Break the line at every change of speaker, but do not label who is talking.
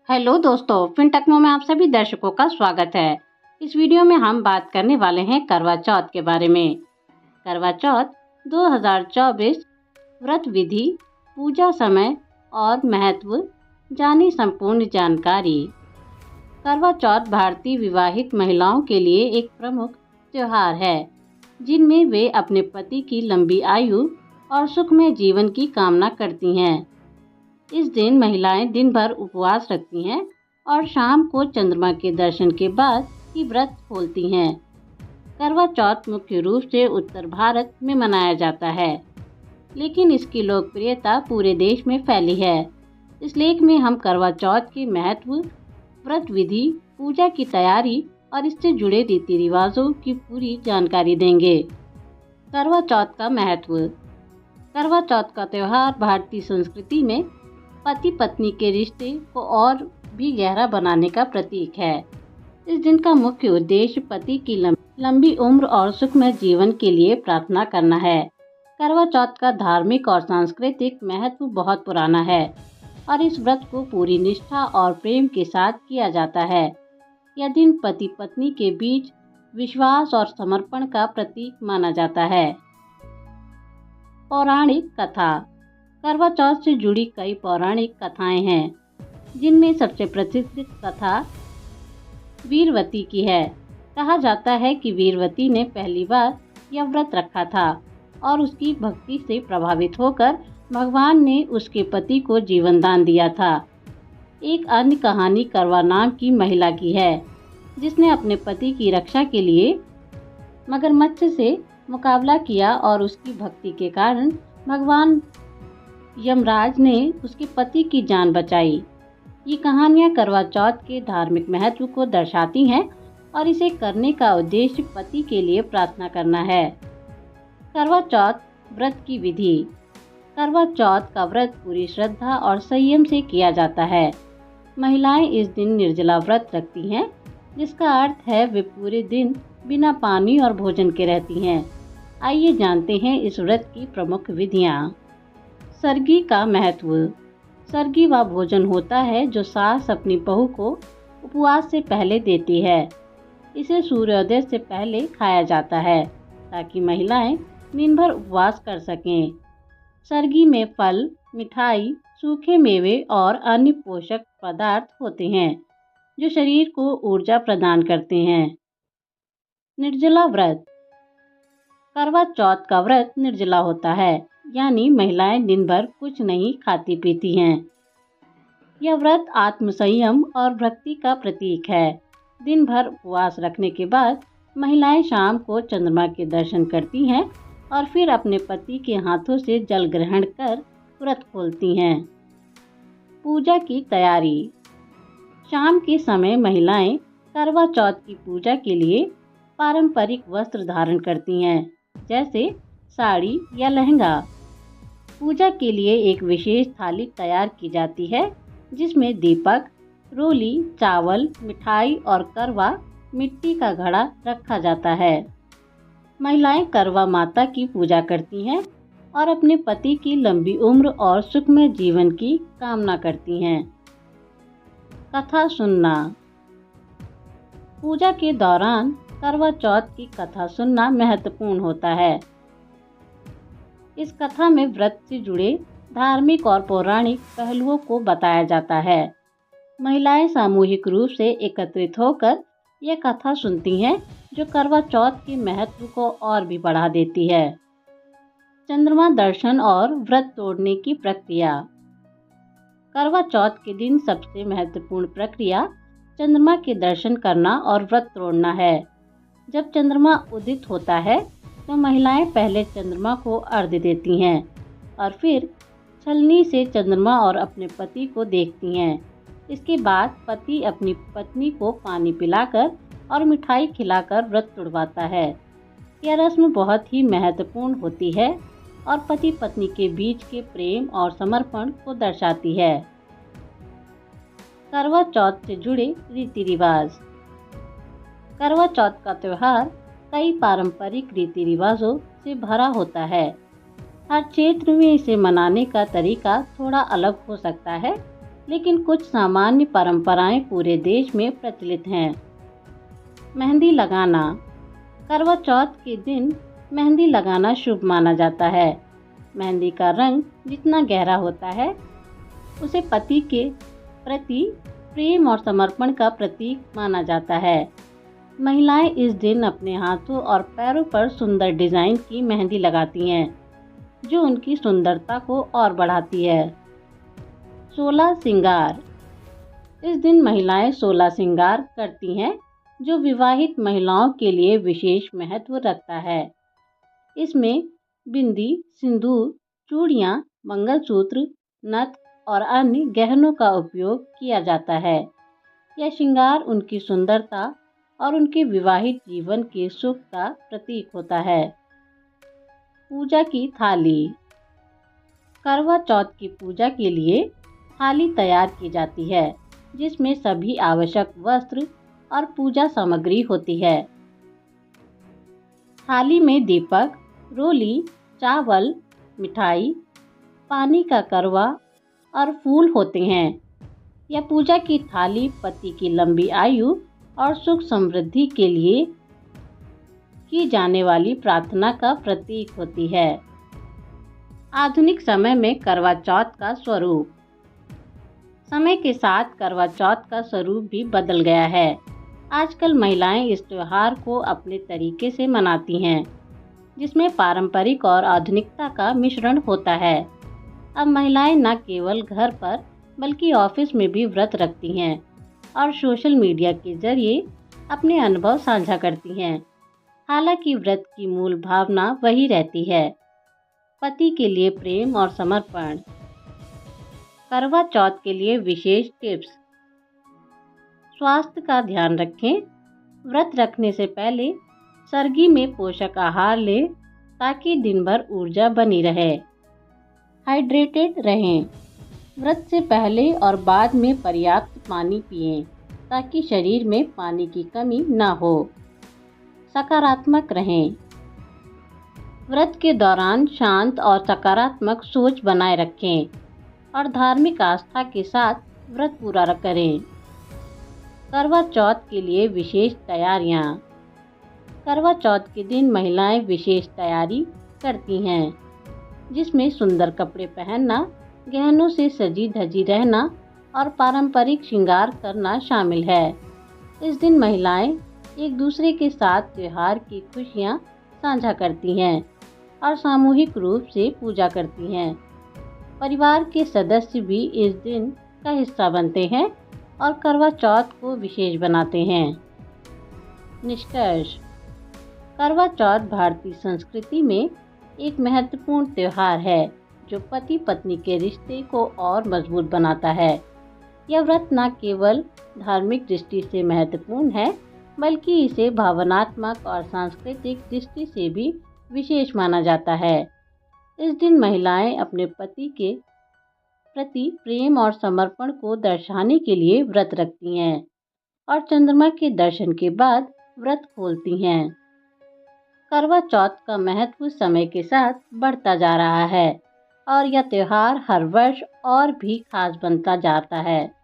Hello दोस्तों, फिनटेक्नो में आप सभी दर्शकों का स्वागत है। इस वीडियो में हम बात करने वाले हैं करवा चौथ के बारे में। करवा चौथ 2024 व्रत विधि, पूजा समय और महत्व जानी संपूर्ण जानकारी। करवा चौथ भारतीय विवाहित महिलाओं के लिए एक प्रमुख त्योहार है, जिनमें वे अपने पति की लंबी आयु और सुखमय जीवन की कामना करती हैं। इस दिन महिलाएं दिन भर उपवास रखती हैं और शाम को चंद्रमा के दर्शन के बाद ही व्रत खोलती हैं। करवा चौथ मुख्य रूप से उत्तर भारत में मनाया जाता है, लेकिन इसकी लोकप्रियता पूरे देश में फैली है। इस लेख में हम करवा चौथ के महत्व, व्रत विधि, पूजा की तैयारी और इससे जुड़े रीति रिवाजों की पूरी जानकारी देंगे। करवा चौथ का महत्व। करवा चौथ का त्यौहार भारतीय संस्कृति में पति पत्नी के रिश्ते को और भी गहरा बनाने का प्रतीक है। इस दिन का मुख्य उद्देश्य पति की लंबी उम्र और सुखमय जीवन के लिए प्रार्थना करना है। करवा चौथ का धार्मिक और सांस्कृतिक महत्व बहुत पुराना है और इस व्रत को पूरी निष्ठा और प्रेम के साथ किया जाता है। यह दिन पति पत्नी के बीच विश्वास और समर्पण का प्रतीक माना जाता है। पौराणिक कथा। करवा चौथ से जुड़ी कई पौराणिक कथाएं हैं, जिनमें सबसे प्रसिद्ध कथा वीरवती की है। कहा जाता है कि वीरवती ने पहली बार यह व्रत रखा था और उसकी भक्ति से प्रभावित होकर भगवान ने उसके पति को जीवन दान दिया था। एक अन्य कहानी करवा नाम की महिला की है, जिसने अपने पति की रक्षा के लिए मगरमच्छ से मुकाबला किया और उसकी भक्ति के कारण भगवान यमराज ने उसके पति की जान बचाई। ये कहानियाँ करवा चौथ के धार्मिक महत्व को दर्शाती हैं और इसे करने का उद्देश्य पति के लिए प्रार्थना करना है। करवा चौथ व्रत की विधि। करवा चौथ का व्रत पूरी श्रद्धा और संयम से किया जाता है। महिलाएं इस दिन निर्जला व्रत रखती हैं, जिसका अर्थ है वे पूरे दिन बिना पानी और भोजन के रहती हैं। आइए जानते हैं इस व्रत की प्रमुख विधियाँ। सर्गी का महत्व। सर्गी वह भोजन होता है जो सास अपनी बहू को उपवास से पहले देती है। इसे सूर्योदय से पहले खाया जाता है ताकि महिलाएं दिन भर उपवास कर सकें। सर्गी में फल, मिठाई, सूखे मेवे और अन्य पोषक पदार्थ होते हैं, जो शरीर को ऊर्जा प्रदान करते हैं। निर्जला व्रत। करवा चौथ का व्रत निर्जला होता है, यानी महिलाएं दिन भर कुछ नहीं खाती पीती हैं। यह व्रत आत्मसंयम और भक्ति का प्रतीक है। दिन भर उपवास रखने के बाद महिलाएं शाम को चंद्रमा के दर्शन करती हैं और फिर अपने पति के हाथों से जल ग्रहण कर व्रत खोलती हैं। पूजा की तैयारी। शाम के समय महिलाएं करवा चौथ की पूजा के लिए पारंपरिक वस्त्र धारण करती हैं, जैसे साड़ी या लहंगा। पूजा के लिए एक विशेष थाली तैयार की जाती है, जिसमें दीपक, रोली, चावल, मिठाई और करवा मिट्टी का घड़ा रखा जाता है। महिलाएं करवा माता की पूजा करती हैं और अपने पति की लंबी उम्र और सुखमय जीवन की कामना करती हैं। कथा सुनना। पूजा के दौरान करवा चौथ की कथा सुनना महत्वपूर्ण होता है। इस कथा में व्रत से जुड़े धार्मिक और पौराणिक पहलुओं को बताया जाता है। महिलाएं सामूहिक रूप से एकत्रित होकर यह कथा सुनती हैं, जो करवा चौथ के महत्व को और भी बढ़ा देती है। चंद्रमा दर्शन और व्रत तोड़ने की प्रक्रिया। करवा चौथ के दिन सबसे महत्वपूर्ण प्रक्रिया चंद्रमा के दर्शन करना और व्रत तोड़ना है। जब चंद्रमा उदित होता है तो महिलाएं पहले चंद्रमा को अर्घ्य देती हैं और फिर छलनी से चंद्रमा और अपने पति को देखती हैं। इसके बाद पति अपनी पत्नी को पानी पिलाकर और मिठाई खिलाकर व्रत तुड़वाता है। यह रस्म बहुत ही महत्वपूर्ण होती है और पति पत्नी के बीच के प्रेम और समर्पण को दर्शाती है। करवा चौथ से जुड़े रीति रिवाज। करवा चौथ का त्यौहार कई पारंपरिक रीति रिवाजों से भरा होता है। हर क्षेत्र में इसे मनाने का तरीका थोड़ा अलग हो सकता है, लेकिन कुछ सामान्य परंपराएं पूरे देश में प्रचलित हैं। मेहंदी लगाना। करवा चौथ के दिन मेहंदी लगाना शुभ माना जाता है। मेहंदी का रंग जितना गहरा होता है, उसे पति के प्रति प्रेम और समर्पण का प्रतीक माना जाता है। महिलाएं इस दिन अपने हाथों और पैरों पर सुंदर डिजाइन की मेहंदी लगाती हैं, जो उनकी सुंदरता को और बढ़ाती है। 16 श्रृंगार। इस दिन महिलाएं 16 श्रृंगार करती हैं, जो विवाहित महिलाओं के लिए विशेष महत्व रखता है। इसमें बिंदी, सिंदूर, चूड़ियां, मंगलसूत्र, नथ और अन्य गहनों का उपयोग किया जाता है। यह श्रृंगार उनकी सुंदरता और उनके विवाहित जीवन के सुख का प्रतीक होता है। पूजा की थाली। करवा चौथ की पूजा के लिए थाली तैयार की जाती है, जिसमें सभी आवश्यक वस्त्र और पूजा सामग्री होती है। थाली में दीपक, रोली, चावल, मिठाई, पानी का करवा और फूल होते हैं। यह पूजा की थाली पति की लंबी आयु और सुख समृद्धि के लिए की जाने वाली प्रार्थना का प्रतीक होती है। आधुनिक समय में करवा चौथ का स्वरूप। समय के साथ करवा चौथ का स्वरूप भी बदल गया है। आजकल महिलाएं इस त्योहार को अपने तरीके से मनाती हैं, जिसमें पारंपरिक और आधुनिकता का मिश्रण होता है। अब महिलाएं न केवल घर पर बल्कि ऑफिस में भी व्रत रखती हैं और सोशल मीडिया के जरिए अपने अनुभव साझा करती हैं। हालांकि व्रत की मूल भावना वही रहती है, पति के लिए प्रेम और समर्पण। करवा चौथ के लिए विशेष टिप्स। स्वास्थ्य का ध्यान रखें। व्रत रखने से पहले सर्गी में पोषक आहार लें, ताकि दिन भर ऊर्जा बनी रहे। हाइड्रेटेड रहें। व्रत से पहले और बाद में पर्याप्त पानी पिएं, ताकि शरीर में पानी की कमी न हो। सकारात्मक रहें। व्रत के दौरान शांत और सकारात्मक सोच बनाए रखें और धार्मिक आस्था के साथ व्रत पूरा करें। करवा चौथ के लिए विशेष तैयारियां। करवा चौथ के दिन महिलाएं विशेष तैयारी करती हैं, जिसमें सुंदर कपड़े पहनना, गहनों से सजी धजी रहना और पारंपरिक श्रृंगार करना शामिल है। इस दिन महिलाएं एक दूसरे के साथ त्योहार की खुशियां साझा करती हैं और सामूहिक रूप से पूजा करती हैं। परिवार के सदस्य भी इस दिन का हिस्सा बनते हैं और करवा चौथ को विशेष बनाते हैं। निष्कर्ष। करवा चौथ भारतीय संस्कृति में एक महत्वपूर्ण त्योहार है, जो पति पत्नी के रिश्ते को और मजबूत बनाता है। यह व्रत न केवल धार्मिक दृष्टि से महत्वपूर्ण है, बल्कि इसे भावनात्मक और सांस्कृतिक दृष्टि से भी विशेष माना जाता है। इस दिन महिलाएं अपने पति के प्रति प्रेम और समर्पण को दर्शाने के लिए व्रत रखती हैं और चंद्रमा के दर्शन के बाद व्रत खोलती हैं। करवा चौथ का महत्व समय के साथ बढ़ता जा रहा है और यह त्योहार हर वर्ष और भी खास बनता जाता है।